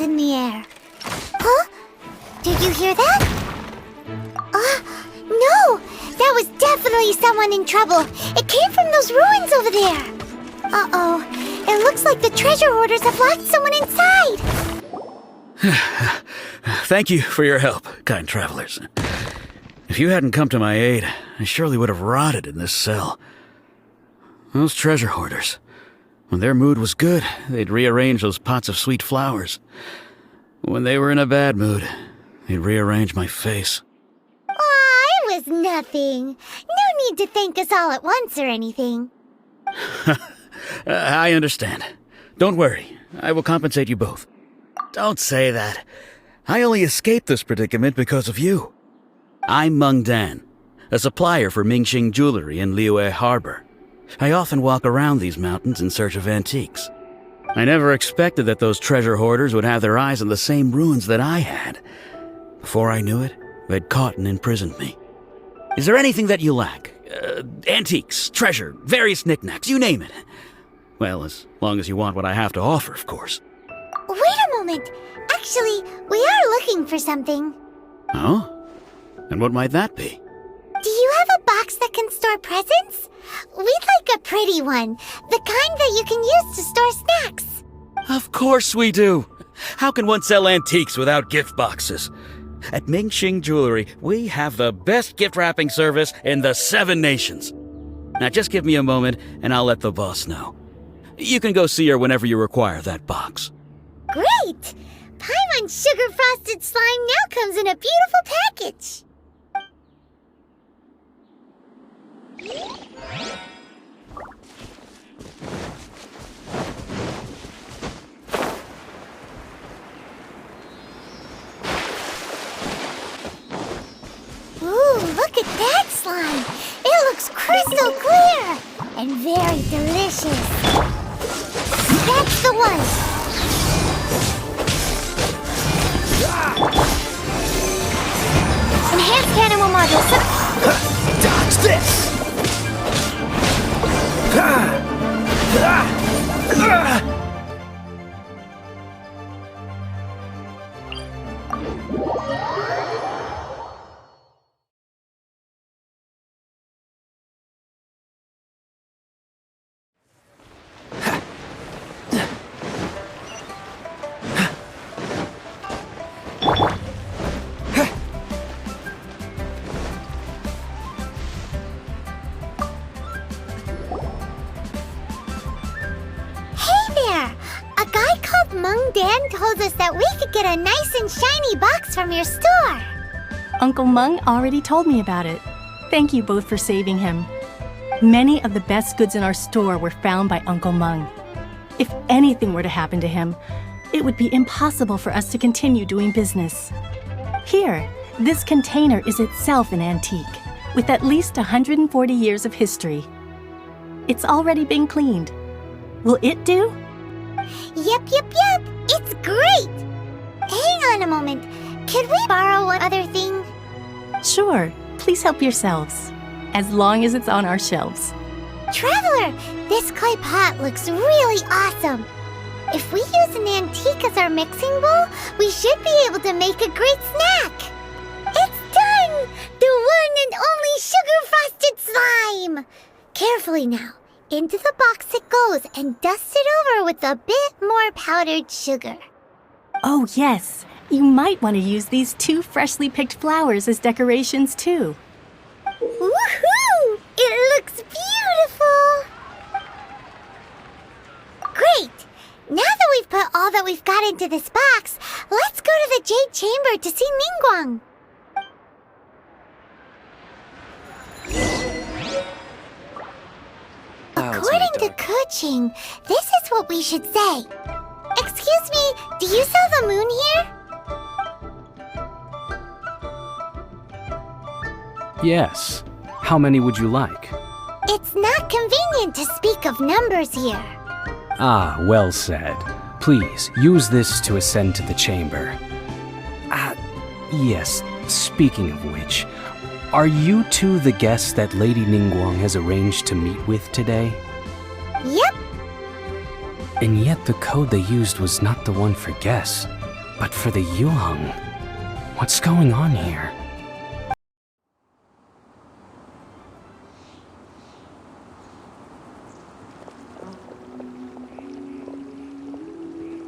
in the air. Huh? Did you hear that? No! That was definitely someone in trouble. It came from those ruins over there. Uh-oh. It looks like the treasure hoarders have locked someone inside. Thank you for your help, kind travelers. If you hadn't come to my aid, I surely would have rotted in this cell. Those treasure hoarders, when their mood was good, they'd rearrange those pots of sweet flowers. When they were in a bad mood, they'd rearrange my face. Aw, it was nothing. No need to thank us all at once or anything. I understand. Don't worry, I will compensate you both. Don't say that. I only escaped this predicament because of you. I'm Meng Dan, a supplier for Mingxing jewelry in Liyue Harbor. I often walk around these mountains in search of antiques. I never expected that those treasure hoarders would have their eyes on the same ruins that I had. Before I knew it, they'd caught and imprisoned me. Is there anything that you lack? Antiques, treasure, various knickknacks, you name it. Well, as long as you want what I have to offer, of course. Wait a moment. Actually, we are looking for something. Oh? And what might that be? Do you have a box that can store presents? We'd like a pretty one. The kind that you can use to store snacks. Of course we do. How can one sell antiques without gift boxes? At Mingxing Jewelry, we have the best gift wrapping service in the 7 nations. Now just give me a moment and I'll let the boss know. You can go see her whenever you require that box. Great! Paimon Sugar Frosted Slime now comes in a beautiful package. Ooh, look at that slime! It looks crystal clear and very delicious. That's the one! Enhanced animal module. Dodge this! Dan told us that we could get a nice and shiny box from your store. Uncle Meng already told me about it. Thank you both for saving him. Many of the best goods in our store were found by Uncle Meng. If anything were to happen to him, it would be impossible for us to continue doing business. Here, this container is itself an antique, with at least 140 years of history. It's already been cleaned. Will it do? Yep. It's great! Hang on a moment. Could we borrow one other thing? Sure. Please help yourselves. As long as it's on our shelves. Traveler, this clay pot looks really awesome. If we use an antique as our mixing bowl, we should be able to make a great snack. It's done! The one and only sugar-frosted slime! Carefully now. Into the box it goes and dust it over with a bit more powdered sugar. Oh, yes. You might want to use these 2 freshly picked flowers as decorations, too. Woohoo! It looks beautiful! Great! Now that we've put all that we've got into this box, let's go to the Jade Chamber to see Ningguang. According to Kuching, this is what we should say. Excuse me, do you sell the moon here? Yes. How many would you like? It's not convenient to speak of numbers here. Ah, well said. Please, use this to ascend to the chamber. Yes, speaking of which, are you two the guests that Lady Ningguang has arranged to meet with today? Yep. And yet the code they used was not the one for guests. But for the Yuheng, what's going on here?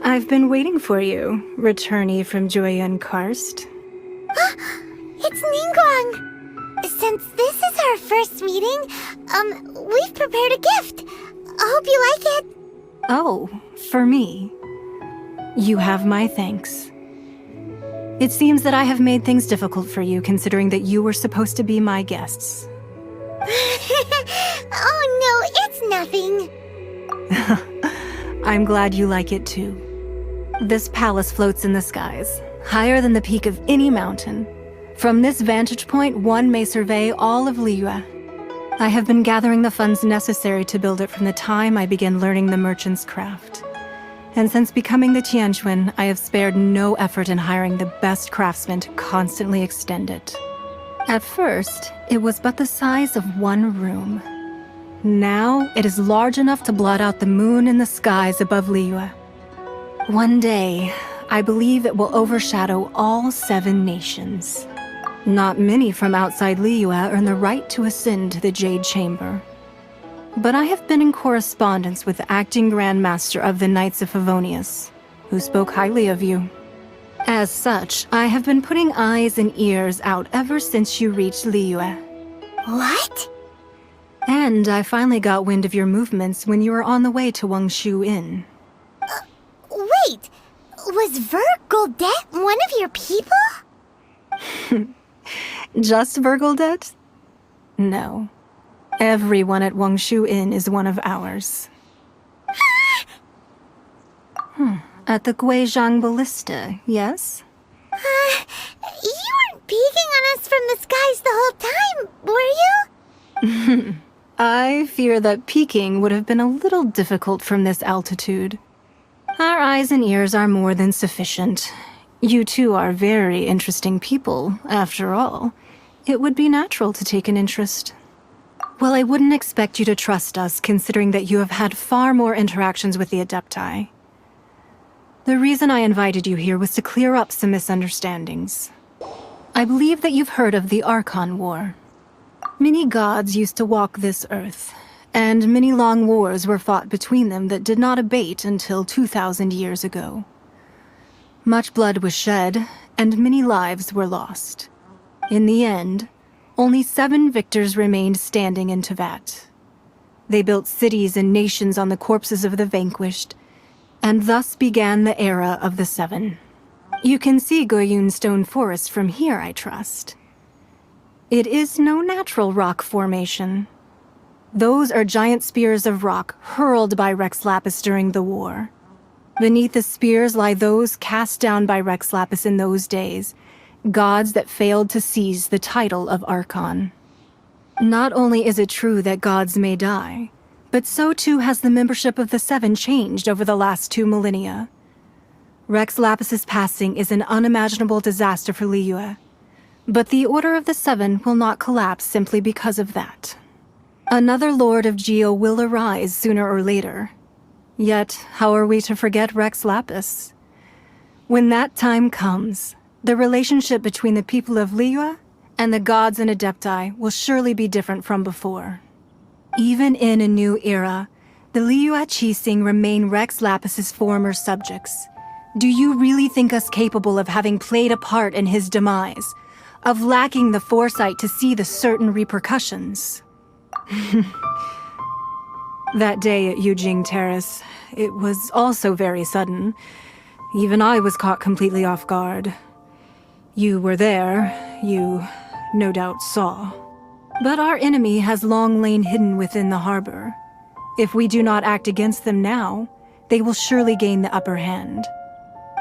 I've been waiting for you, returnee from Jueyun Karst. It's Ningguang! Since this is our first meeting, we've prepared a gift. Hope you like it. Oh, for me. You have my thanks. It seems that I have made things difficult for you, considering that you were supposed to be my guests. Oh no, it's nothing. I'm glad you like it too. This palace floats in the skies, higher than the peak of any mountain. From this vantage point, one may survey all of Liyue. I have been gathering the funds necessary to build it from the time I began learning the merchant's craft. And since becoming the Tianquan, I have spared no effort in hiring the best craftsmen to constantly extend it. At first, it was but the size of one room. Now, it is large enough to blot out the moon in the skies above Liyue. One day, I believe it will overshadow all 7 nations. Not many from outside Liyue earn the right to ascend to the Jade Chamber. But I have been in correspondence with the acting Grand Master of the Knights of Favonius, who spoke highly of you. As such, I have been putting eyes and ears out ever since you reached Liyue. What? And I finally got wind of your movements when you were on the way to Wangshu Inn. Wait, was Vergoldet one of your people? Just Vergoldet? No. Everyone at Wangshu Inn is one of ours. At the Guizhang Ballista, yes? You weren't peeking on us from the skies the whole time, were you? I fear that peeking would have been a little difficult from this altitude. Our eyes and ears are more than sufficient. You two are very interesting people, after all. It would be natural to take an interest. Well, I wouldn't expect you to trust us, considering that you have had far more interactions with the Adepti. The reason I invited you here was to clear up some misunderstandings. I believe that you've heard of the Archon War. Many gods used to walk this earth, and many long wars were fought between them that did not abate until 2,000 years ago. Much blood was shed, and many lives were lost. In the end, only 7 victors remained standing in Tevat. They built cities and nations on the corpses of the vanquished, and thus began the era of the 7. You can see Goyun Stone Forest from here, I trust. It is no natural rock formation. Those are giant spears of rock hurled by Rex Lapis during the war. Beneath the spears lie those cast down by Rex Lapis in those days, gods that failed to seize the title of Archon. Not only is it true that gods may die, but so too has the membership of the 7 changed over the last 2 millennia. Rex Lapis's passing is an unimaginable disaster for Liyue, but the Order of the 7 will not collapse simply because of that. Another Lord of Geo will arise sooner or later. Yet, how are we to forget Rex Lapis? When that time comes, the relationship between the people of Liyue and the gods and Adepti will surely be different from before. Even in a new era, the Liyue Qixing remain Rex Lapis's former subjects. Do you really think us capable of having played a part in his demise? Of lacking the foresight to see the certain repercussions? That day at Yujing Terrace, it was also very sudden. Even I was caught completely off guard. You were there, you no doubt saw. But our enemy has long lain hidden within the harbor. If we do not act against them now, they will surely gain the upper hand.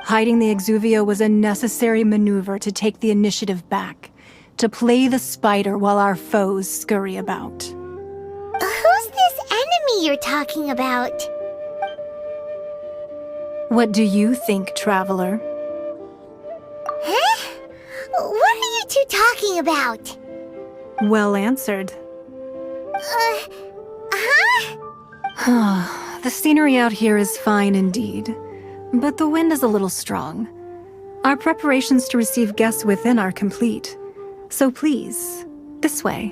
Hiding the Exuvio was a necessary maneuver to take the initiative back, to play the spider while our foes scurry about. Who's this enemy you're talking about? What do you think, traveler? Huh? What are you two talking about? Well answered. Huh? The scenery out here is fine indeed, but the wind is a little strong. Our preparations to receive guests within are complete. So please, this way.